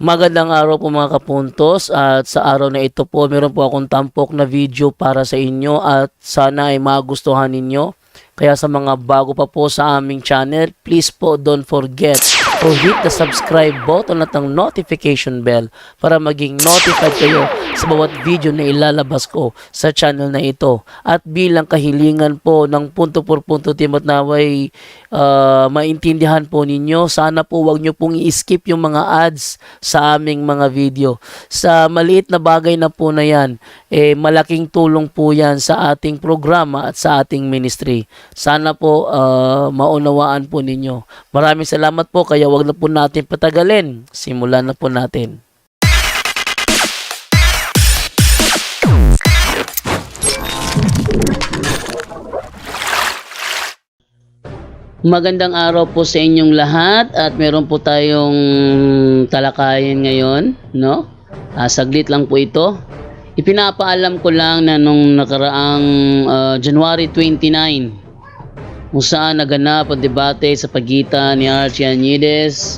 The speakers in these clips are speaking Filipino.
Magandang araw po mga kapuntos, at sa araw na ito po meron po akong tampok na video para sa inyo at sana ay magustuhan ninyo. Kaya sa mga bago pa po sa aming channel, please po don't forget to hit the subscribe button at ang notification bell para maging notified kayo sa bawat video na ilalabas ko sa channel na ito. At bilang kahilingan po ng punto por punto team at naway maintindihan po ninyo, sana po wag nyo pong i-skip yung mga ads sa aming mga video. Sa maliit na bagay na po na yan, malaking tulong po yan sa ating programa at sa ating ministry. Sana po maunawaan po ninyo. Maraming salamat po, kaya wag na po natin patagalin. Simulan na po natin. Magandang araw po sa inyong lahat at meron po tayong talakayin ngayon, no? Saglit lang po ito. Ipinapaalam ko lang na nung nakaraang January 29, kung saan naganap ang debate sa pagitan ni Archie Anides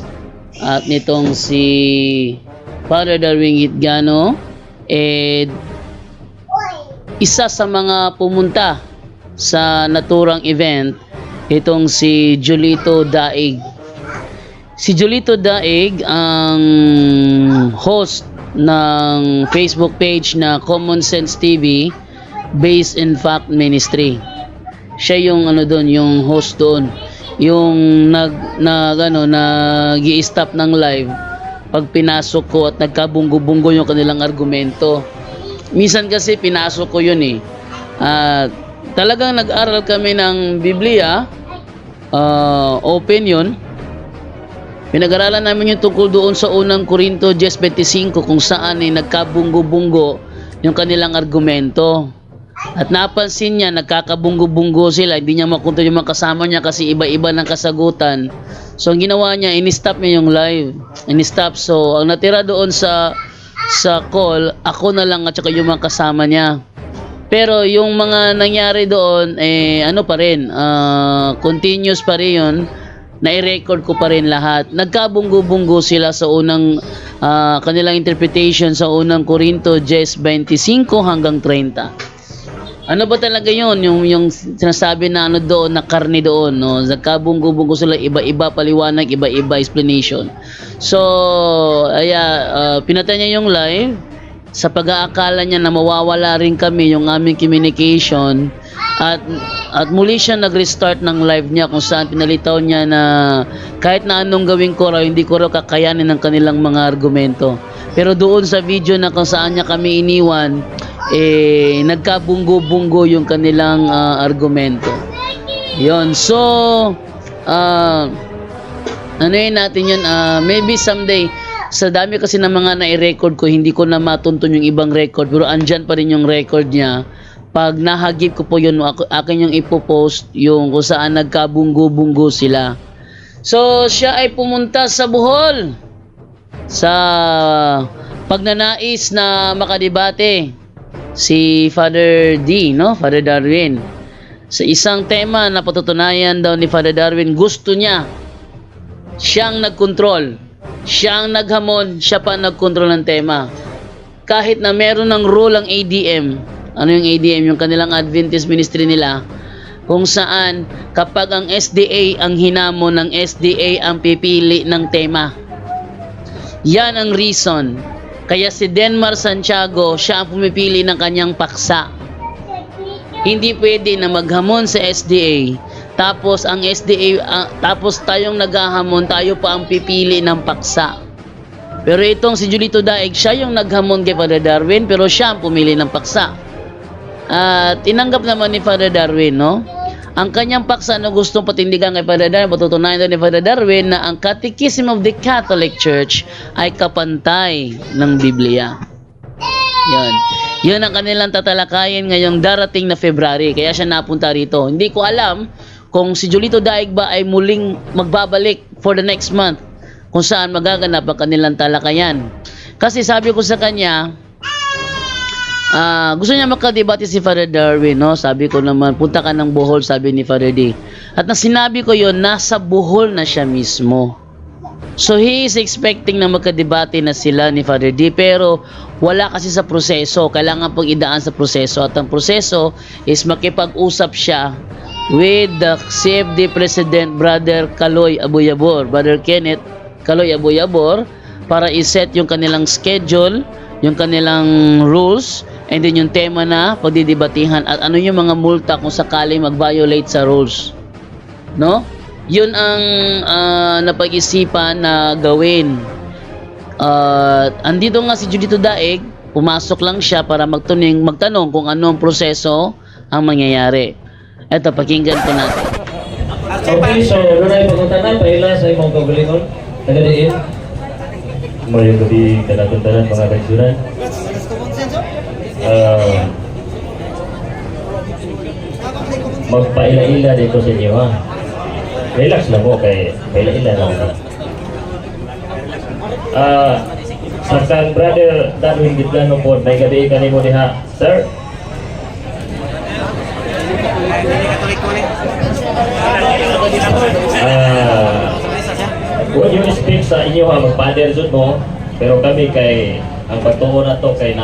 at nitong si Father Darwin Gitgano, isa sa mga pumunta sa naturang event itong si Julito Daig. Si Julito Daig ang host ng Facebook page na Common Sense TV based in fact ministry. Siya yung doon, yung host doon, yung nag-i-stop ng live pag pinasok ko at nagkabunggo-bunggo yung kanilang argumento. Minsan kasi pinasok ko yun talagang nag-aral kami ng Biblia, open yun. Pinag-aralan namin yung tungkol doon sa unang Korinto 10:25 kung saan nagkabunggo-bunggo yung kanilang argumento. At napansin niya, nagkakabunggo-bunggo sila, hindi niya makontrol yung mga kasama niya kasi iba-iba ng kasagutan. So ang ginawa niya, in-stop niya yung live. In-stop. So ang natira doon sa call, ako na lang at saka yung mga kasama niya. Pero yung mga nangyari doon, pa rin, continuous pa rin yun, nai-record ko pa rin lahat. Nagkabunggo-bunggo sila sa unang kanilang interpretation sa unang Korinto 10:25 hanggang 30. Ano ba talaga yun? Yung sinasabi na doon, na karne doon, no? Nagkabunggo-bunggo sila, iba-iba paliwanag, iba-iba explanation. So, pinatay niya yung live. Sa pag-aakala niya na mawawala rin kami yung aming communication, at muli siya nag-restart ng live niya kung saan pinalitaw niya na kahit na anong gawin ko raw, hindi ko raw kakayanin ng kanilang mga argumento. Pero doon sa video na kung saan niya kami iniwan, nagkabunggo-bunggo yung kanilang argumento. Yon. So natin yun, maybe someday. Sa dami kasi ng mga nai-record ko, hindi ko na matuntun yung ibang record, pero andyan pa rin yung record niya. Pag nahagip ko po yun, akin yung ipopost yung kung saan nagkabunggo-bunggo sila. So siya ay pumunta sa Bohol sa pagnanais na makadebate si Father D, no? Father Darwin, sa isang tema na patutunayan daw ni Father Darwin, gusto niya siyang nagkontrol, siyang naghamon, siya pa nagkontrol ng tema. Kahit na meron ng rule ang ADM. Ano yung ADM? Yung kanilang Adventist ministry nila, kung saan kapag ang SDA ang hinamon, ng SDA ang pipili ng tema. Yan ang reason. Kaya si Denmar Santiago, siya ang pumipili ng kanyang paksa. Hindi pwede na maghamon sa SDA, tapos ang SDA, tapos tayong naghahamon, tayo pa ang pipili ng paksa. Pero itong si Julito Daig, siya yung naghamon kay Father Darwin, pero siya ang pumili ng paksa. At tinanggap naman ni Father Darwin, no? Ang kanyang paksa na gustong patindigan kay Father Darwin, patutunayan daw ni Father Darwin na ang Catechism of the Catholic Church ay kapantay ng Biblia. Yan. Yun ang kanilang tatalakayin ngayong darating na February. Kaya siya napunta rito. Hindi ko alam kung si Julito Daig ba ay muling magbabalik for the next month, kung saan magaganap ang kanilang talakayan. Kasi sabi ko sa kanya, gusto niya makadebate si Father Darwin, no? Sabi ko naman, punta ka ng Bohol, sabi ni Father D. At na sinabi ko yon, nasa Bohol na siya mismo. So he is expecting na magkadebate na sila ni Father D, pero wala kasi sa proseso. Kailangan pong idaan sa proseso, at ang proseso is makipag-usap siya with the CFD President Brother Kaloy Abuyabor, Brother Kenneth Kaloy Abuyabor, para iset yung kanilang schedule, yung kanilang rules, and then yung tema na pagdidebatihan at ano yung mga multa kung sakaling mag-violate sa rules. No? Yun ang napag-isipan na gawin. Andito nga si Julito Daig, pumasok lang siya para magtanong kung ano ang proseso ang mangyayari. Eto, pakinggan po natin. Okay, so doon ay pagkutanan, paila sa imong kaugalingon. Nagadiin. Mayroon gabi kanatuntanan mga kagsunan. Magpaila-ila dito sa inyo ha. Relax lang po kay paila-ila lang. Sa kang Brother Darwin Gitlano po, may gabi kanimo diha, sir. Would you speak sa inyo ha, mag-father dun mo, pero kami kay, ang pagtungo na to kay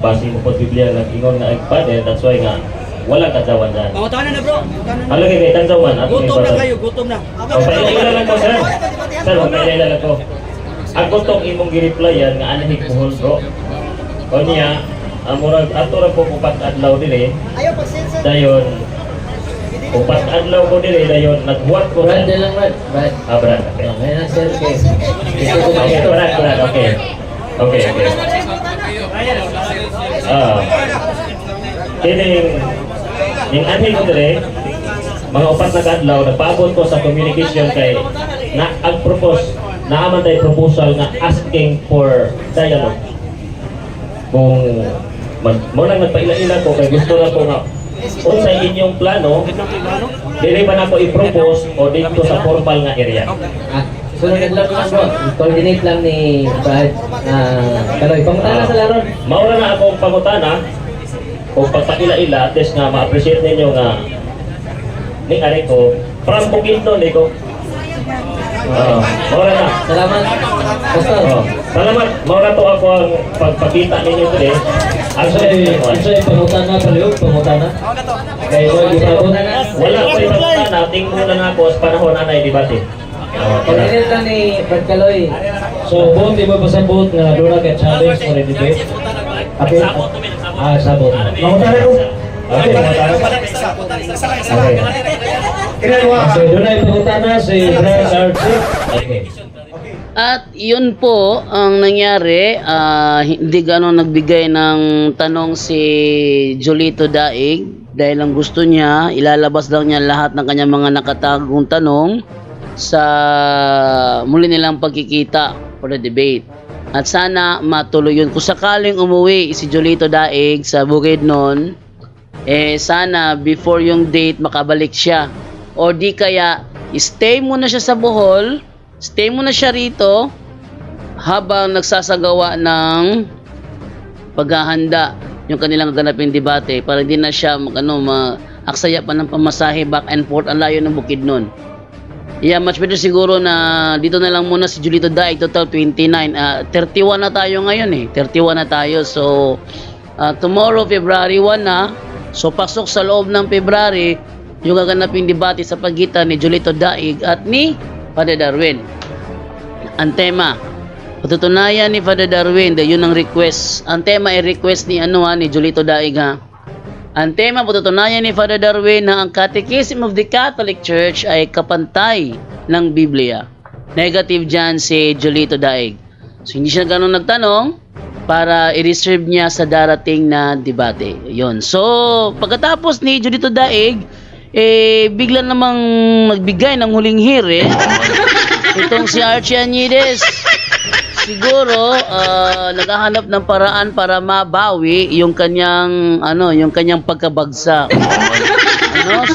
base mo po Biblia nag-ingon nga ag-father, that's why nga, wala katawan dyan. Pangutanan na bro. Halagay kay Tanzawan. Gutom na kayo, gutom na. Papailala lang ko, sir. Sir, papailala lang ko. Ako tong imong gi-replyan nga anahig puhol bro. O niya, murag ato ra po upat adlaw dili. Ayaw pag-sensor. Dayon upat adlaw ko dili dayon nagbuhat ko. Brad, lang Brad. Brad. Brad. Okay. Okay na, sir. Okay. Okay, Brad, okay. Okay. Kining yung anhig ko dili, mga upat na kadlaw nagpaabot ko sa communication kay na ag-propose naaman tayo proposal na asking for dialogue. Kung mo lang nagpaila-ila ko kay gusto na ko nga kung sa inyong plano, dili ba na ko i-propose o dito sa formal nga area? Sunod lang lang bro. Coordinate lang ni Brad. Kaloy, pangutana sa laron. Maura na akong pangutana kung pagpaila-ila, at least nga ma-appreciate ninyo nga ni ari ko, from Bukidnon ni ko. Maura na. Salamat. Pastor. Salamat. Maura to ako ang pagpakita ninyo today. Actually, pangutana paliw, pangutana. Kaya Wala ko pagpakita, tingnan na nga ako sa panahon na na-debate. Coordinate lang ni Brad Kaloy. So, buong di ba pasabot nga doon na kay challenge for the debate? Okay. Sabot. Mangutana ko. Okay, So, doon na ipagutana si Brad Archie. okay. At yun po ang nangyari. Hindi gano'n nagbigay ng tanong si Julito Daig dahil ang gusto niya, ilalabas lang niya lahat ng kanyang mga nakatagong tanong sa muli nilang pagkikita for the debate. At sana matuloy yun. Kung sakaling umuwi si Julito Daig sa Bukidnon, sana before yung date makabalik siya. O di kaya, stay muna siya sa Bohol, stay muna siya rito habang nagsasagawa ng paghahanda yung kanilang ganaping debate para hindi na siya aksaya pa ng pamasahe back and forth ang layo ng Bukidnon. Yeah, much better siguro na dito na lang muna si Julito Daig, total 29. 31 na tayo ngayon 31 na tayo. So, tomorrow, February 1 na. So, pasok sa loob ng February, yung gaganaping debate sa pagitan ni Julito Daig at ni Father Darwin. Ang tema, patutunayan ni Father Darwin, yun ang request. Ang tema ay request ni ni Julito Daig ha. Ang tema, patutunayan ni Father Darwin na ang Catechism of the Catholic Church ay kapantay ng Biblia. Negative dyan si Julito Daig. So, hindi siya ganun nagtanong para i-reserve niya sa darating na debate. Yun. So, pagkatapos ni Julito Daig, bigla namang magbigay ng huling hear itong si Archie Anides. Siguro naghahanap ng paraan para mabawi yung kanyang yung pagkabagsak.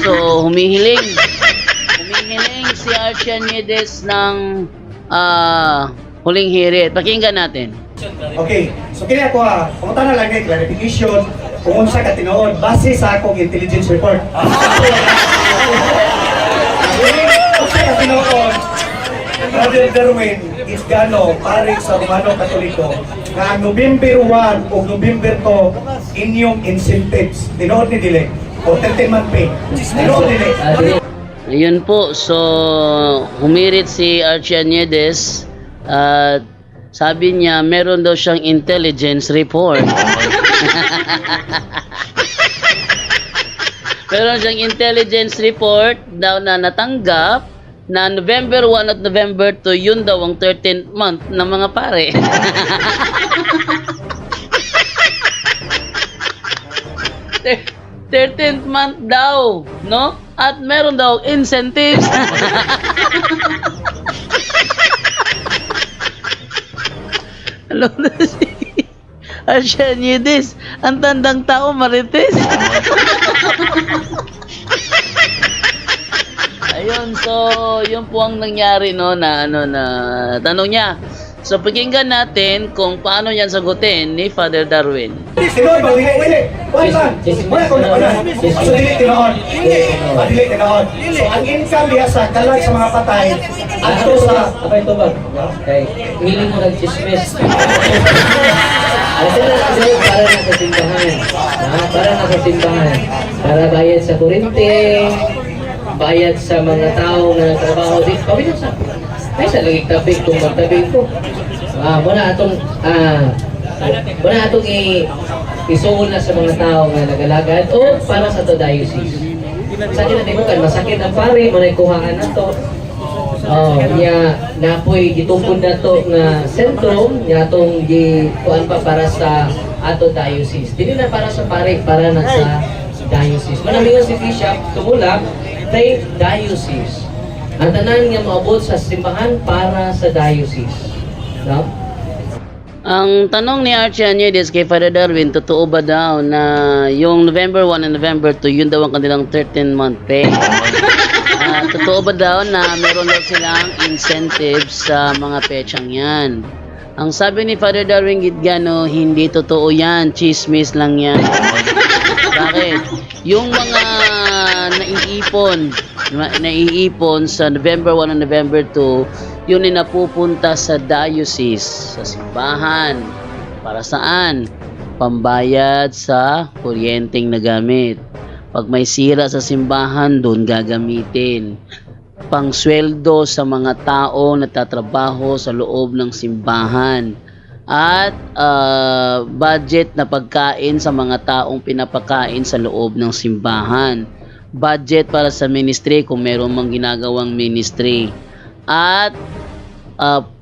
So humihiling si Archie Anides ng huling hirit. Pakinggan natin. Okay, so kini ako pumunta na lang kay clarification kung unsa ka tinuod base sa akong intelligence report. Unsa ka tinuod Brother Darwin is gano, pare sa Romano Katoliko, nga ang November 1 o November 2, inyong incentives. Tinood ni Dile. O 13-month pay. Tinood Dile. Ayun po, so humirit si Archie Aniedes at sabi niya meron daw siyang intelligence report. Meron siyang intelligence report daw na natanggap na November 1 at November 2, yun daw ang 13th month ng mga pare. Thirteenth month daw, no? At meron daw incentives. Alam na si Archie Aniedes, ang tandang tao marites. Ayun, so yun po ang nangyari, no, na tanong niya. So pakinggan natin kung paano yan sagutin ni Father Darwin. Tinood ba? Dile. Wala ko na wala. So Dile tinood. Dile tinood. So ang income niya sa kalag sa mga patay ato sa Apa ito ba? Okay. Willing mo nag-chismis. Para na sa simbahan. Para na sa simbahan. Para bayad sa kurente, bayad sa mga tao na trabaho dito. Pabili sa. Ay, sa laging tabig kung magtabig ko. Muna atong isuon na sa mga tao nga nagalagad o para sa to diocese. Sa akin natin mo kan masakit ang pare, muna ikuhaan na to. Niya napoy gitungkod na to nga sentrum, niya itong kuan pa para sa ato diocese. Dili na para sa pare, para na sa diocese. Manamingon si Bishop, tumulak, kay diocese. Ang tanan nga maabot sa simbahan para sa diocese. No? Ang tanong ni Archie Aniedes kay Father Darwin, totoo ba daw na yung November 1 and November 2, yun daw ang kanilang 13-month pay? Totoo ba daw na meron daw silang incentives sa mga petsang yan? Ang sabi ni Father Darwin Gitgano, hindi totoo yan, chismis lang yan. Bakit? Yung mga naiipon sa November 1 and November 2, yun ay napupunta sa diocese, sa simbahan. Para saan? Pambayad sa kuryenteng na gamit. Pag may sira sa simbahan, doon gagamitin. Pangsweldo sa mga tao na tatrabaho sa loob ng simbahan. At budget na pagkain sa mga taong pinapakain sa loob ng simbahan. Budget para sa ministry kung meron mang ginagawang ministry. At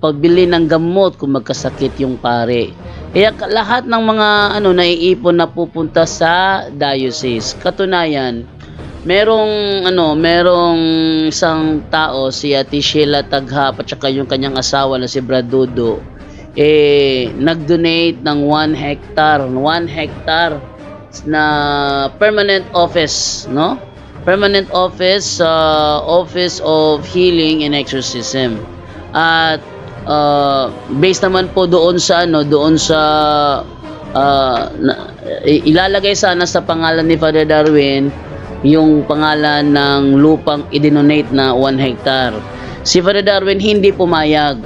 pagbili ng gamot kung magkasakit yung pare. Kaya lahat ng mga naiipon na pupunta sa diocese. Katunayan, merong isang tao, si Ate Sheila Taghap at saka yung kanyang asawa na si Brad Dudo, nag-donate ng 1 hectare na permanent office, no? Permanent office sa Office of Healing and Exorcism. At based naman po doon sa ilalagay sana sa pangalan ni Father Darwin yung pangalan ng lupang idinonate na 1 hectare. Si Father Darwin hindi pumayag.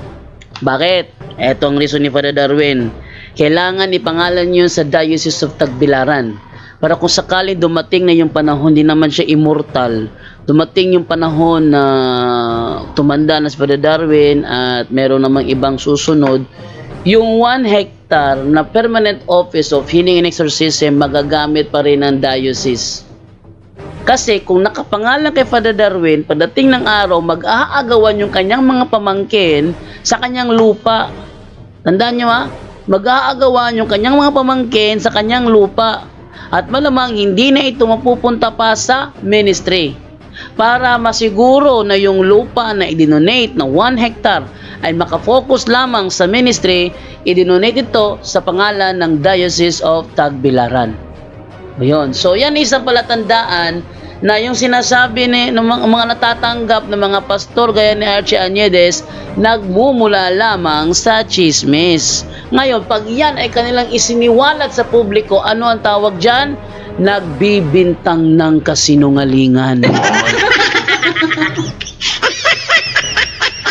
Bakit? Eto ang reason ni Father Darwin. Kailangan ipangalan yun sa Diocese of Tagbilaran. Para kung sakali dumating na yung panahon, hindi naman siya immortal. Dumating yung panahon na tumanda na si Father Darwin at meron namang ibang susunod, yung 1 hectare na permanent office of healing and exorcism magagamit pa rin ng diocese. Kasi kung nakapangalan kay Father Darwin, pagdating ng araw, mag-aagawan yung kanyang mga pamangkin sa kanyang lupa. Tandaan nyo mag-aagawan yung kanyang mga pamangkin sa kanyang lupa. At malamang hindi na ito mapupunta pa sa ministry. Para masiguro na yung lupa na idinonate na 1 hectare ay makafocus lamang sa ministry, idinonate ito sa pangalan ng Diocese of Tagbilaran. Ayun. So yan isang palatandaan na yung sinasabi ng mga natatanggap ng mga pastor gaya ni Archie Aniedes, nagmumula lamang sa chismis. Ngayon, pag yan ay kanilang isiniwalat sa publiko, ano ang tawag dyan? Nagbibintang ng kasinungalingan.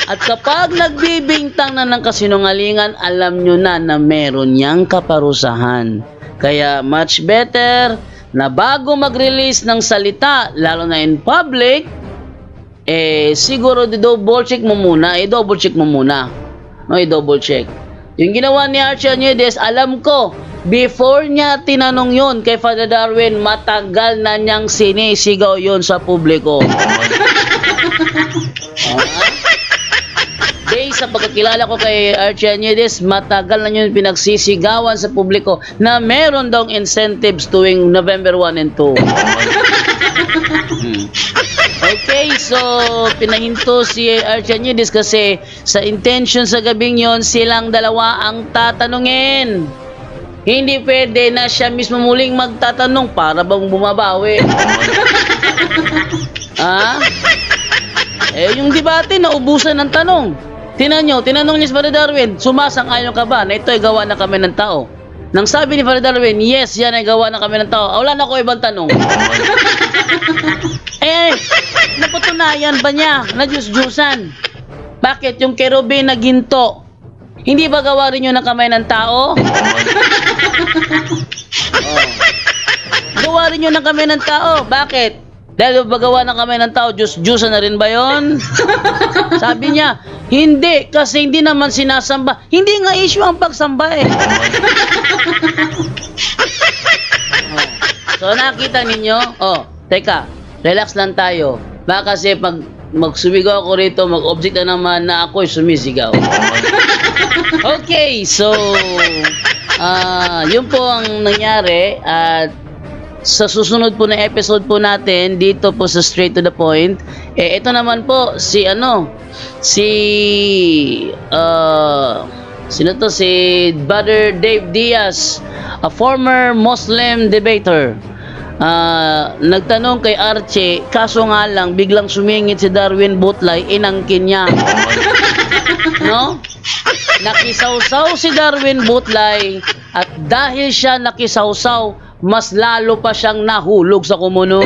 At kapag nagbibintang na ng kasinungalingan, alam nyo na meron niyang kaparusahan. Kaya much better na bago mag-release ng salita, lalo na in public, siguro i-double check mo muna. No, i-double check. Yung ginawa ni Archie Añedes, alam ko, before niya tinanong yun kay Father Darwin, matagal na niyang sinisigaw yun sa publiko. Based sa pagkakilala ko kay Archie Añedes, matagal na yun pinagsisigawan sa publiko na meron daw incentives tuwing November 1 and 2. Okay, so pinahinto si Archie Añedes kasi sa intention sa gabing yon, silang dalawa ang tatanungin. Hindi pwede na siya mismo muling magtatanong para bang bumabawi. Yung debate naubusan ng tanong. Tinanong niya si Father Darwin, sumasang-ayon ka ba na ito ay gawa na kami ng tao? Nang sabi ni Father Darwin, yes, yan ay gawa na kami ng tao. Wala na ko ibang tanong. Napatunayan ba niya na Diyos-Diyusan? Bakit yung kerubin na ginto? Hindi ba gawa rin yun ng kamay ng tao? Gawa rin yun ng kamay ng tao. Bakit? Dahil ba gawa ng kamay ng tao, Diyos-Diyusan na rin ba yun? Sabi niya, hindi, kasi hindi naman sinasamba. Hindi nga issue ang pagsamba eh. So nakita ninyo, teka, relax lang tayo. Baka kasi pag magsumigaw ako rito, mag-object na naman na ako'y sumisigaw. Okay, so yun po ang nangyari at sa susunod po na episode po natin dito po sa Straight to the Point, ito naman po si si Brother Dave Diaz, a former Muslim debater. Nagtanong kay Archie, kaso nga lang biglang sumingit si Darwin Butlay, inangkin niya. No? Nakisawsaw si Darwin Butlay at dahil siya nakisawsaw, mas lalo pa siyang nahulog sa kumunod.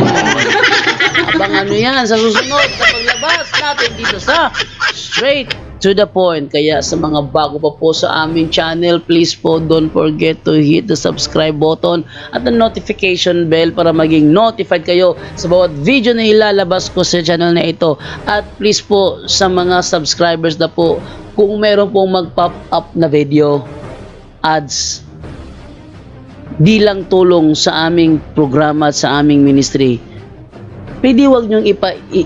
Abangan nyo yan sa susunod sa paglabas natin dito sa Straight to the Point. Kaya sa mga bago pa po sa aming channel, please po don't forget to hit the subscribe button at the notification bell para maging notified kayo sa bawat video na ilalabas ko sa channel na ito. At please po sa mga subscribers na po, kung meron pong mag-pop up na video ads, di lang tulong sa aming programa at sa aming ministry, pwede wag nyong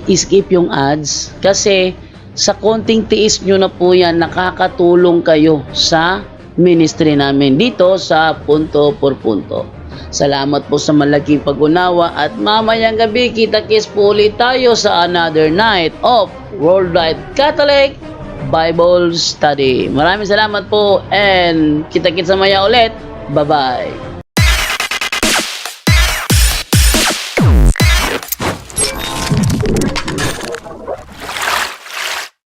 i-skip yung ads kasi sa konting tiis nyo na po yan, nakakatulong kayo sa ministry namin dito sa Punto por Punto. Salamat po sa malaking pag-unawa at mamayang gabi kita-kits po ulit tayo sa another night of Worldwide Catholic Bible Study. Maraming salamat po and kita-kits sa maya ulit. Bye-bye.